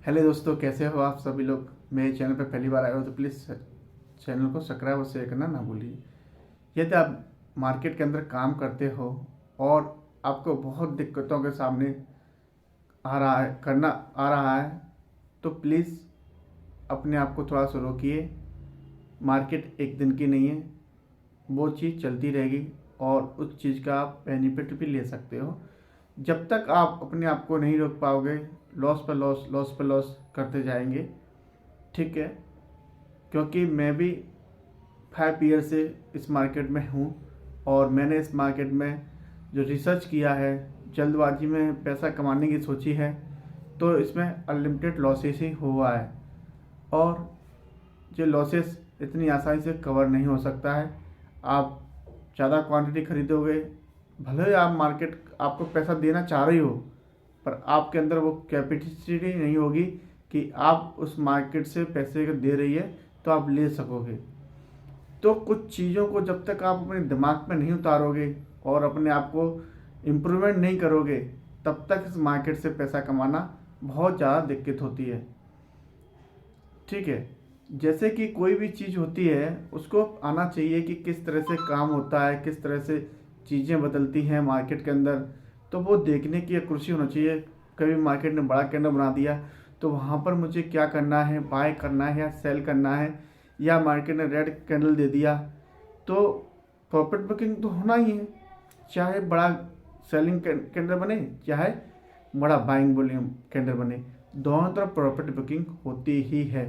Hello दोस्तों, कैसे हो आप सभी लोग। मेरे चैनल पर पहली बार आए हो तो प्लीज़ चैनल को सब्सक्राइब और शेयर करना ना भूलिए। यदि आप मार्केट के अंदर काम करते हो और आपको बहुत दिक्कतों के सामने आ रहा है तो प्लीज़ अपने आप को थोड़ा सा रोकिए। मार्केट एक दिन की नहीं है, वो चीज़ चलती रहेगी और उस चीज़ का आप बेनिफिट भी ले सकते हो। जब तक आप अपने आप को नहीं रोक पाओगे, लॉस पर लॉस, लॉस पर लॉस करते जाएंगे। ठीक है, क्योंकि मैं भी 5 ईयर से इस मार्केट में हूँ और मैंने इस मार्केट में जो रिसर्च किया है, जल्दबाजी में पैसा कमाने की सोची है, तो इसमें अनलिमिटेड लॉसेस ही हुआ है और जो लॉसेस इतनी आसानी से कवर नहीं हो सकता है। आप ज़्यादा क्वांटिटी खरीदोगे, भले ही आप मार्केट आपको पैसा देना चाह रही हो, पर आपके अंदर वो कैपेसिटी नहीं होगी कि आप उस मार्केट से पैसे दे रही है तो आप ले सकोगे। तो कुछ चीज़ों को जब तक आप अपने दिमाग में नहीं उतारोगे और अपने आप को इम्प्रूवमेंट नहीं करोगे, तब तक इस मार्केट से पैसा कमाना बहुत ज़्यादा दिक्कत होती है। ठीक है, जैसे कि कोई भी चीज़ होती है उसको आना चाहिए कि किस तरह से काम होता है, किस तरह से चीज़ें बदलती हैं मार्केट के अंदर, तो वो देखने की खुशी होना चाहिए। कभी मार्केट ने बड़ा कैंडल बना दिया तो वहाँ पर मुझे क्या करना है, बाय करना है या सेल करना है, या मार्केट ने रेड कैंडल दे दिया तो प्रॉफिट बुकिंग तो होना ही है। चाहे बड़ा सेलिंग कैंडल बने, चाहे बड़ा बाइंग वॉल्यूम कैंडल बने, दोनों तरफ प्रॉफिट बुकिंग होती ही है।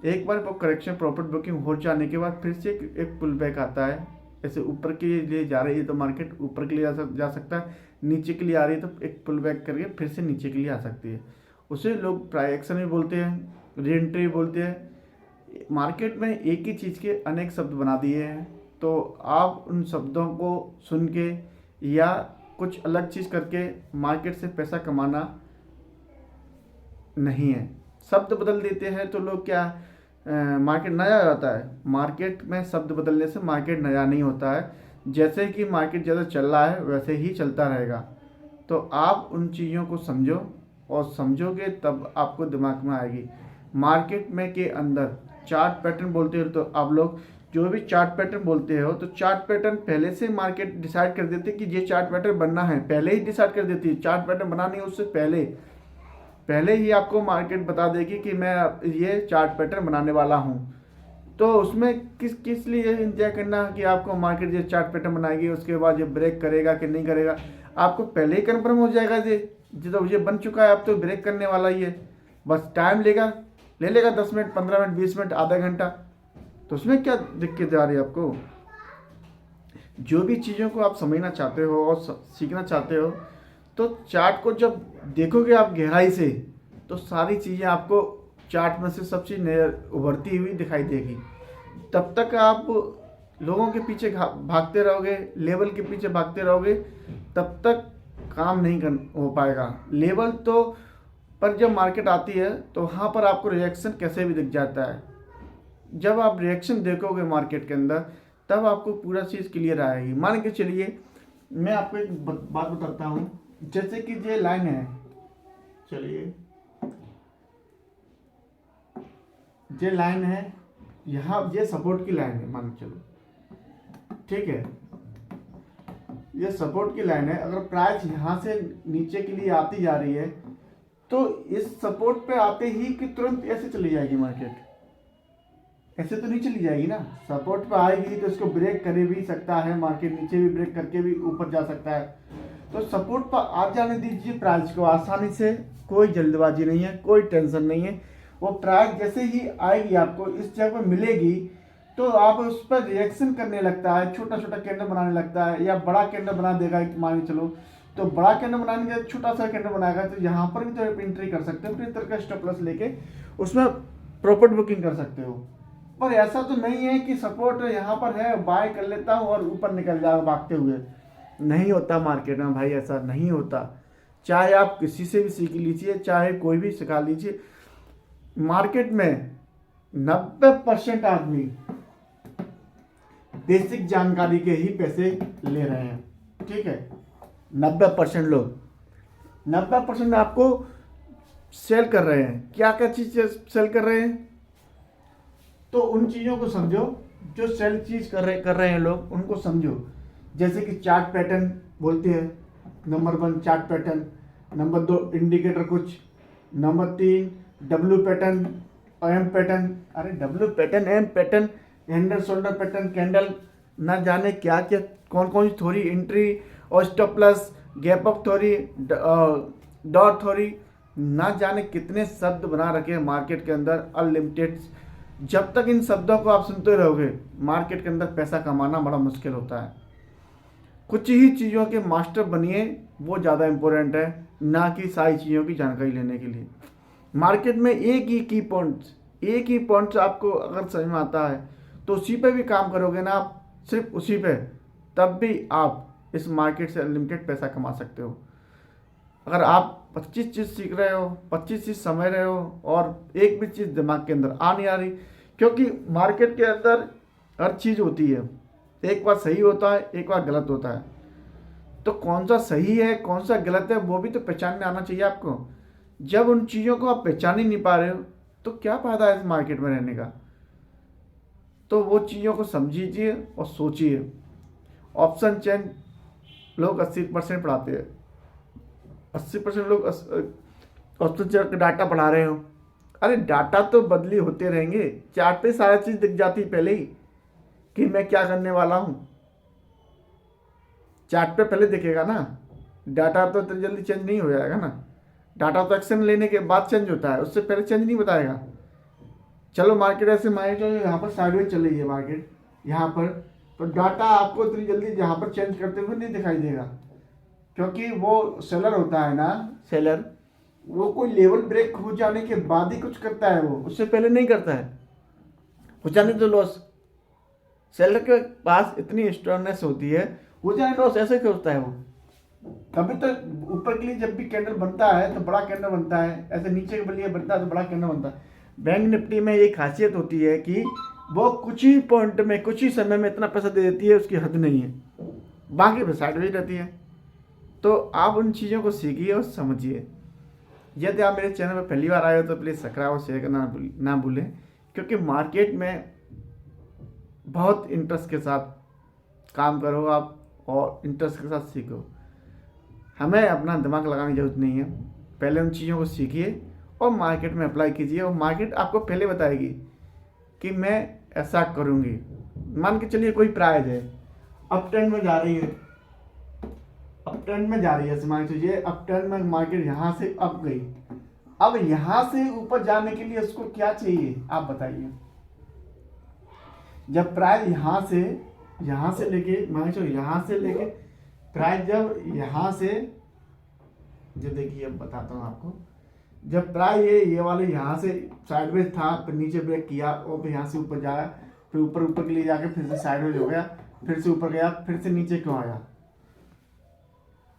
एक बार वो करेक्शन प्रॉफिट बुकिंग हो जाने के बाद फिर से एक पुल बैक आता है। ऐसे ऊपर के लिए जा रही है तो मार्केट ऊपर के लिए जा सकता है, नीचे के लिए आ रही है तो एक पुल बैक करके फिर से नीचे के लिए आ सकती है। उसे लोग प्राइस एक्शन भी बोलते हैं, री एंट्री भी बोलते हैं। मार्केट में एक ही चीज़ के अनेक शब्द बना दिए हैं, तो आप उन शब्दों को सुन के या कुछ अलग चीज़ करके मार्केट से पैसा कमाना नहीं है। शब्द बदल देते हैं तो लोग क्या, मार्केट नया हो जाता है। मार्केट में शब्द बदलने से मार्केट नया नहीं होता है। जैसे कि मार्केट ज़्यादा चल रहा है वैसे ही चलता रहेगा। तो आप उन चीज़ों को समझो और समझोगे तब आपको दिमाग में आएगी। मार्केट में के अंदर चार्ट पैटर्न बोलते हो तो आप लोग जो भी चार्ट पैटर्न बोलते हो तो चार्ट पैटर्न पहले से मार्केट डिसाइड कर देती है कि ये चार्ट पैटर्न बनना है, पहले ही डिसाइड कर देती है। चार्ट पैटर्न बनानी है उससे पहले पहले ही आपको मार्केट बता देगी कि मैं ये चार्ट पैटर्न बनाने वाला हूँ। तो उसमें किस किस लिए इंतजार करना कि आपको मार्केट ये चार्ट पैटर्न बनाएगी, उसके बाद ये ब्रेक करेगा कि नहीं करेगा, आपको पहले ही कंफर्म हो जाएगा। ये तो ये बन चुका है, अब तो ब्रेक करने वाला ही है। बस टाइम ले लेगा 10 मिनट, 15 मिनट, 20 मिनट, आधा घंटा। तो उसमें क्या दिक्कत आ रही है आपको। जो भी चीज़ों को आप समझना चाहते हो और सीखना चाहते हो, तो चार्ट को जब देखोगे आप गहराई से, तो सारी चीज़ें आपको चार्ट में से सब चीज़ उभरती हुई दिखाई देगी। तब तक आप लोगों के पीछे भागते रहोगे, लेवल के पीछे भागते रहोगे, तब तक काम नहीं हो पाएगा। लेवल तो पर जब मार्केट आती है तो वहाँ पर आपको रिएक्शन कैसे भी दिख जाता है। जब आप रिएक्शन देखोगे मार्केट के अंदर, तब आपको पूरा चीज़ क्लियर आएगी। मान के चलिए, मैं आपको एक बात बताता हूँ। जैसे कि ये लाइन है, चलिए ये लाइन है, यहाँ ये सपोर्ट की लाइन है, मान के चलो। ठीक है, ये सपोर्ट की लाइन है। अगर प्राइस यहाँ से नीचे के लिए आती जा रही है तो इस सपोर्ट पे आते ही कि तुरंत ऐसे चली जाएगी मार्केट, ऐसे तो नहीं चली जाएगी ना। सपोर्ट पे आएगी तो इसको ब्रेक कर भी सकता है मार्केट, नीचे भी ब्रेक करके भी ऊपर जा सकता है। तो सपोर्ट पर आ जाने दीजिए प्राइस को आसानी से, कोई जल्दबाजी नहीं है, कोई टेंशन नहीं है। वो प्राइस जैसे ही आएगी आपको इस जगह पर मिलेगी तो आप उस पर रिएक्शन करने लगता है, छोटा छोटा कैंडल बनाने लगता है, या बड़ा कैंडल बना देगा मान के चलो। तो बड़ा कैंडल बनाने के छोटा सा कैंडल बनाएगा तो यहाँ पर भी तो आप एंट्री कर सकते हो, फिर इस तरह का स्टॉप लॉस लेके उसमें प्रॉफिट बुकिंग कर सकते हो। पर ऐसा तो नहीं है कि सपोर्ट यहाँ पर है, बाय कर लेता हूँ और ऊपर निकल जाएगा भागते हुए। नहीं होता मार्केट में भाई, ऐसा नहीं होता। चाहे आप किसी से भी सीख लीजिए, चाहे कोई भी सिखा लीजिए, मार्केट में 90% आदमी बेसिक जानकारी के ही पैसे ले रहे हैं। ठीक है, 90% लोग, 90% आपको सेल कर रहे हैं, क्या क्या चीज़ सेल कर रहे हैं, तो उन चीज़ों को समझो। जो सेल चीज़ कर रहे हैं लोग, उनको समझो। जैसे कि चार्ट पैटर्न बोलते हैं, number 1 chart pattern, number 2 indicator कुछ, number 3 W pattern, M pattern. अरे W pattern, M pattern, handle shoulder pattern, candle, ना जाने क्या क्या, कौन कौन सी थ्योरी, एंट्री और stop loss, gap up theory, dot theory, ना जाने कितने शब्द बना रखे हैं मार्केट के अंदर, अनलिमिटेड। जब तक इन शब्दों को आप सुनते रहोगे, मार्केट के अंदर पैसा कमाना बड़ा मुश्किल होता है। कुछ ही चीज़ों के मास्टर बनिए, वो ज़्यादा इम्पोर्टेंट है, ना कि सारी चीज़ों की जानकारी लेने के लिए। मार्केट में एक ही पॉइंट्स आपको अगर समझ में आता है तो उसी पे भी काम करोगे ना आप, सिर्फ उसी पे, तब भी आप इस मार्केट से अनलिमिटेड पैसा कमा सकते हो। अगर आप 25 चीज़ सीख रहे हो, 25 चीज़ समझ रहे हो और एक भी चीज़ दिमाग के अंदर आ नहीं आ रही, क्योंकि मार्केट के अंदर हर चीज़ होती है, एक बार सही होता है, एक बार गलत होता है। तो कौन सा सही है, कौन सा गलत है, वो भी तो पहचानने आना चाहिए आपको। जब उन चीज़ों को आप पहचान ही नहीं पा रहे हो तो क्या फ़ायदा है इस मार्केट में रहने का। तो वो चीज़ों को समझिए और सोचिए। ऑप्शन चेन लोग 80% पढ़ाते हैं, 80% लोग ऑप्शन चेन का डाटा पढ़ा रहे हो। अरे डाटा तो बदली होते रहेंगे, चार्ट पे सारा चीज़ दिख जाती पहले ही कि मैं क्या करने वाला हूँ। चार्ट पे पहले दिखेगा ना, डाटा तो इतनी जल्दी चेंज नहीं हो जाएगा ना। डाटा तो एक्शन लेने के बाद चेंज होता है, उससे पहले चेंज नहीं बताएगा। चलो मार्केट ऐसे मान लो यहाँ पर साइडवेज चल रही है मार्केट, यहाँ पर तो डाटा आपको इतनी जल्दी यहाँ पर चेंज करते हुए नहीं दिखाई देगा, क्योंकि वो सेलर होता है ना, सेलर वो कोई लेवल ब्रेक हो जाने के बाद ही कुछ करता है, वो उससे पहले नहीं करता है। हो जाने तो लॉस, सेलर के पास इतनी स्ट्रांगनेस होती है, हो जाने लॉस ऐसे क्यों होता है वो। कभी तो ऊपर के लिए जब भी कैंडल बनता है तो बड़ा कैंडल बनता है, ऐसे नीचे के लिए बनता है तो बड़ा कैंडल बनता है। बैंक निफ्टी में ये खासियत होती है कि वो कुछ ही पॉइंट में, कुछ ही समय में इतना पैसा दे देती है, उसकी हद नहीं है, बाकी पे साइडवेज रहती है। तो आप उन चीज़ों को सीखिए और समझिए। यदि आप मेरे चैनल पर पहली बार आए हो तो प्लीज़ सब्सक्राइब और शेयर करना ना भूलें, क्योंकि मार्केट में बहुत इंटरेस्ट के साथ काम करो आप और इंटरेस्ट के साथ सीखो। हमें अपना दिमाग लगाने की जरूरत नहीं है, पहले उन चीज़ों को सीखिए और मार्केट में अप्लाई कीजिए, और मार्केट आपको पहले बताएगी कि मैं ऐसा करूँगी। मान के चलिए कोई प्राइस है, अप ट्रेंड में जा रही है, अप ट्रेंड में जा रही है, मान के चलिए अप ट्रेंड में मार्केट यहाँ से अप गई। अब यहाँ से ऊपर जाने के लिए उसको क्या चाहिए आप बताइए। जब प्राइस यहाँ से लेके, मान के चलिए यहाँ से लेके प्राइस जब यहाँ से, जो देखिए अब बताता हूँ आपको, जब प्राइस ये वाले यहाँ से साइडवेज था, फिर नीचे ब्रेक किया और फिर यहाँ से ऊपर जाया, फिर ऊपर के लिए जाके फिर से साइडवेज हो गया, फिर से ऊपर गया, फिर से नीचे क्यों आया।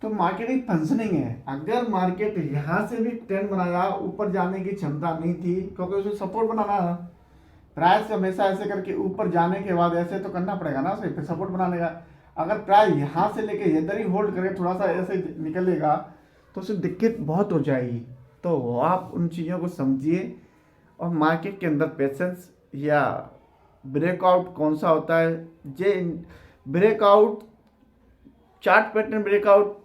तो मार्केट एक फंक्शनिंग है। अगर मार्केट यहाँ से भी ट्रेंड बनाया, ऊपर जाने की क्षमता नहीं थी, क्योंकि उसे सपोर्ट बनाना था। प्राइस हमेशा ऐसे करके ऊपर जाने के बाद ऐसे तो करना पड़ेगा ना उसे, फिर सपोर्ट बनाने का। अगर प्राइस यहाँ से लेके इधर ही होल्ड करके थोड़ा सा ऐसे निकलेगा तो उसे दिक्कत बहुत हो जाएगी। तो आप उन चीज़ों को समझिए और मार्केट के अंदर पेशेंस या ब्रेकआउट कौन सा होता है, जे ब्रेकआउट, चार्ट पैटर्न ब्रेकआउट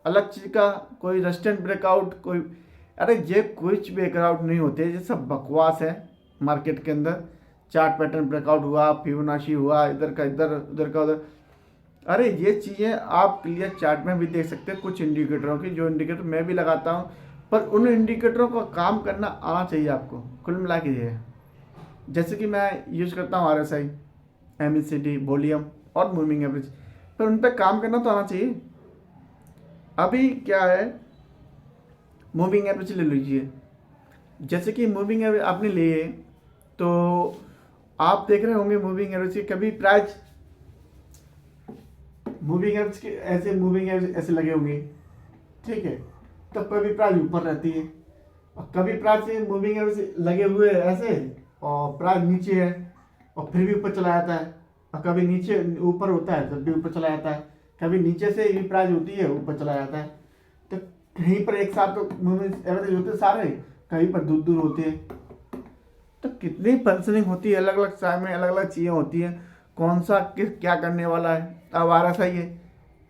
अलग चीज़ का, कोई रेजिस्टेंट ब्रेकआउट, कोई, अरे ये कुछ ब्रेकआउट नहीं होते, ये सब बकवास है मार्केट के अंदर। चार्ट पैटर्न ब्रेकआउट हुआ, फिबोनाची हुआ, इधर का इधर, उधर का उधर, अरे ये चीज़ें आप क्लियर चार्ट में भी देख सकते हैं कुछ इंडिकेटरों की, जो इंडिकेटर मैं भी लगाता हूँ, पर उन इंडिकेटरों का काम करना आना चाहिए आपको। कुल मिला के ये है, जैसे कि मैं यूज़ करता हूँ RSI, MACD, वॉल्यूम और मूविंग एवरेज, पर उन पर काम करना तो आना चाहिए। अभी क्या है, मूविंग एवरेज ले लीजिए, जैसे कि मूविंग एवरेज आपने लिए तो आप देख रहे होंगे मूविंग एवरेज की कभी प्राइस, मूविंग एवरेज के ऐसे मूविंग एवरेज ऐसे लगे होंगे, ठीक है, तो कभी प्राइस ऊपर रहती है और कभी प्राइस से मूविंग एवरेज लगे हुए ऐसे और प्राइस नीचे है और फिर भी ऊपर चला जाता है, और कभी नीचे ऊपर होता है तब भी ऊपर चला जाता है, कभी नीचे से भी प्राइस होती है ऊपर चला जाता है। तो कहीं पर एक साथ तो मूवमेंट एवरेज होते सारे, कहीं पर दूर दूर होते हैं। तो कितनी फंक्शनिंग होती है, अलग अलग टाइम में अलग अलग चीज़ें होती हैं, कौन सा किस क्या करने वाला है। अब RSI है,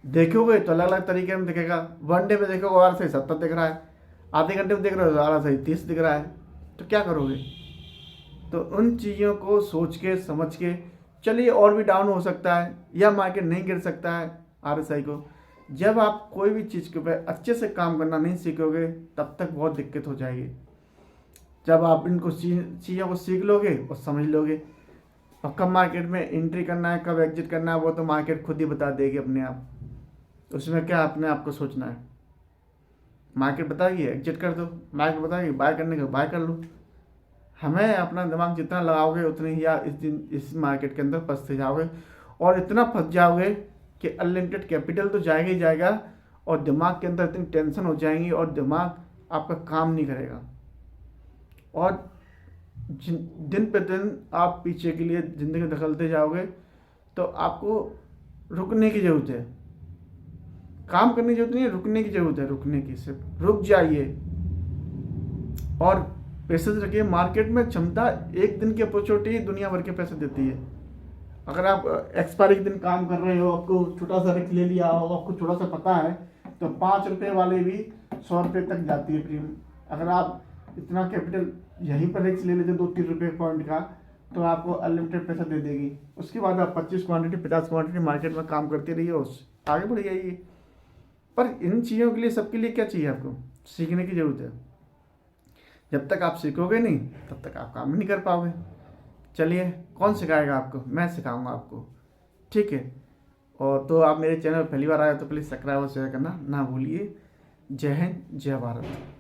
देखोगे तो अलग अलग तरीके में दिखेगा। वन डे में देखोगे RSI 70 दिख रहा है, आधे घंटे में देख रहे हो तो RSI 30 दिख रहा है, तो क्या करोगे। तो उन चीज़ों को सोच के समझ के चलिए, और भी डाउन हो सकता है या मार्केट नहीं गिर सकता है RSI को। जब आप कोई भी चीज़ के ऊपर अच्छे से काम करना नहीं सीखोगे तब तक बहुत दिक्कत हो जाएगी। जब आप इनको चीज़ों को सीख लोगे और समझ लोगे, और कब मार्केट में एंट्री करना है, कब एग्जिट करना है, वो तो मार्केट खुद ही बता देगी अपने आप। उसमें क्या अपने आप को सोचना है। मार्केट बताएगी एग्जिट कर दो, मार्केट बताएगी बाय करने का बाय कर लो। हमें अपना दिमाग जितना लगाओगे उतनी ही आप इस मार्केट के अंदर फंसते जाओगे, और इतना फंस जाओगे कि अनलिमिटेड कैपिटल तो जाएगा ही जाएगा, और दिमाग के अंदर इतनी टेंशन हो जाएंगी और दिमाग आपका काम नहीं करेगा, और दिन पे दिन आप पीछे के लिए ज़िंदगी धकेलते जाओगे। तो आपको रुकने की ज़रूरत है, काम करने की जरूरत नहीं है, रुकने की ज़रूरत है। रुकने की, सिर्फ रुक जाइए और पेशेंस रखिए। मार्केट में क्षमता, एक दिन की अपॉर्चुनिटी दुनिया भर के पैसे देती है। अगर आप एक्सपायरी के दिन काम कर रहे हो, आपको छोटा सा रिस्क ले लिया हो, आपको थोड़ा सा पता है, तो 5 रुपये वाले भी 100 रुपये तक जाती है प्रीमियम। अगर आप इतना कैपिटल यहीं पर रिस्क ले लेते 2-3 रुपये पॉइंट का, तो आपको अनलिमिटेड पैसा दे देगी। उसके बाद आप 25 क्वांटिटी 50 क्वांटिटी मार्केट में काम करते रहिए, उस आगे बढ़ जाइए। पर इन चीज़ों के लिए, सबके लिए क्या चाहिए, आपको सीखने की ज़रूरत है। जब तक आप सीखोगे नहीं तब तक आप काम नहीं कर पाओगे। चलिए, कौन सिखाएगा आपको, मैं सिखाऊंगा आपको, ठीक है। और तो आप मेरे चैनल पर पहली बार आए तो प्लीज़ सब्सक्राइब और शेयर करना ना भूलिए। जय हिंद, जय भारत।